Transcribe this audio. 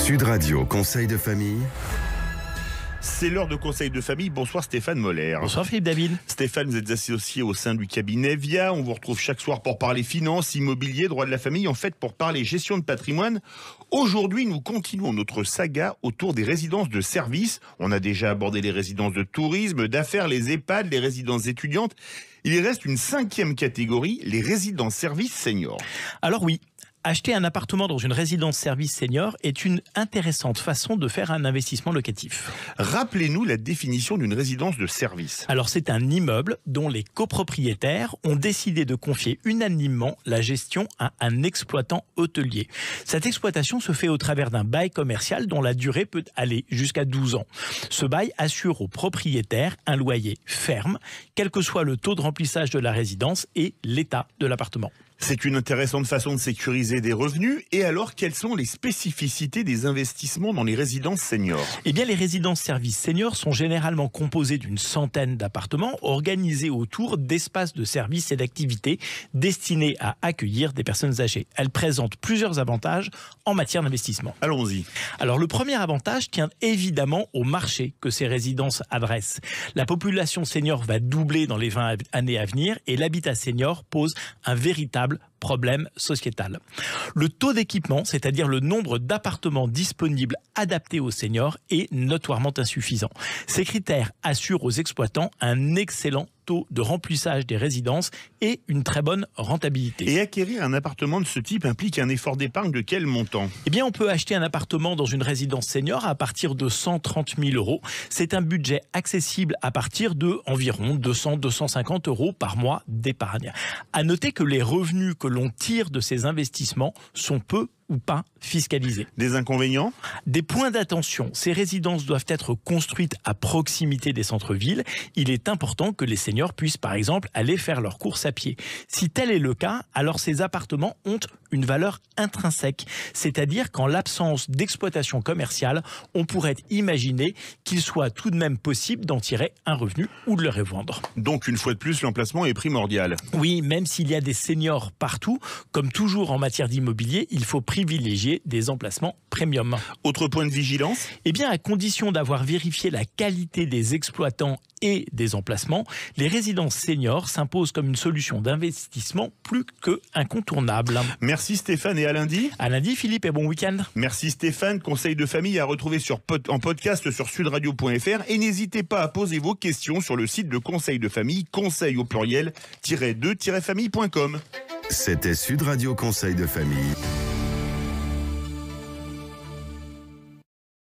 Sud Radio, conseil de famille. C'est l'heure de conseil de famille. Bonsoir Stéphane Moller. Bonsoir Philippe David. Stéphane, vous êtes associé au sein du cabinet VIA. On vous retrouve chaque soir pour parler finances, immobilier, droit de la famille. En fait, pour parler gestion de patrimoine. Aujourd'hui, nous continuons notre saga autour des résidences de service. On a déjà abordé les résidences de tourisme, d'affaires, les EHPAD, les résidences étudiantes. Il y reste une 5e catégorie, les résidences services seniors. Alors oui. Acheter un appartement dans une résidence service senior est une intéressante façon de faire un investissement locatif. Rappelez-nous la définition d'une résidence de service. Alors c'est un immeuble dont les copropriétaires ont décidé de confier unanimement la gestion à un exploitant hôtelier. Cette exploitation se fait au travers d'un bail commercial dont la durée peut aller jusqu'à 12 ans. Ce bail assure aux propriétaires un loyer ferme, quel que soit le taux de remplissage de la résidence et l'état de l'appartement. C'est une intéressante façon de sécuriser des revenus. Et alors, quelles sont les spécificités des investissements dans les résidences seniors ? Eh bien, les résidences services seniors sont généralement composées d'une centaine d'appartements organisés autour d'espaces de services et d'activités destinés à accueillir des personnes âgées. Elles présentent plusieurs avantages en matière d'investissement. Allons-y. Alors, le premier avantage tient évidemment au marché que ces résidences adressent. La population senior va doubler dans les 20 années à venir et l'habitat senior pose un véritable problème sociétal. Le taux d'équipement, c'est-à-dire le nombre d'appartements disponibles adaptés aux seniors, est notoirement insuffisant. Ces critères assurent aux exploitants un excellent taux de remplissage des résidences et une très bonne rentabilité. Et acquérir un appartement de ce type implique un effort d'épargne de quel montant ? Eh bien, on peut acheter un appartement dans une résidence senior à partir de 130 000 €. C'est un budget accessible à partir de environ 200-250 € par mois d'épargne. À noter que les revenus que l'on tire de ces investissements sont peu ou pas fiscalisés. Des inconvénients ? Des points d'attention. Ces résidences doivent être construites à proximité des centres-villes. Il est important que les seniors puissent, par exemple, aller faire leurs courses à pied. Si tel est le cas, alors ces appartements ont une valeur intrinsèque. C'est-à-dire qu'en l'absence d'exploitation commerciale, on pourrait imaginer qu'il soit tout de même possible d'en tirer un revenu ou de le revendre. Donc, une fois de plus, l'emplacement est primordial. Oui, même s'il y a des seniors partout, comme toujours en matière d'immobilier, il faut privilégier des emplacements premium. Autre point de vigilance ? Eh bien, à condition d'avoir vérifié la qualité des exploitants et des emplacements, les résidences seniors s'imposent comme une solution d'investissement plus que incontournable. Merci Stéphane et à lundi. À lundi Philippe et bon week-end. Merci Stéphane, conseil de famille à retrouver en podcast sur sudradio.fr et n'hésitez pas à poser vos questions sur le site de conseil de famille, conseil au pluriel -2-famille.com. C'était Sud Radio, conseil de famille.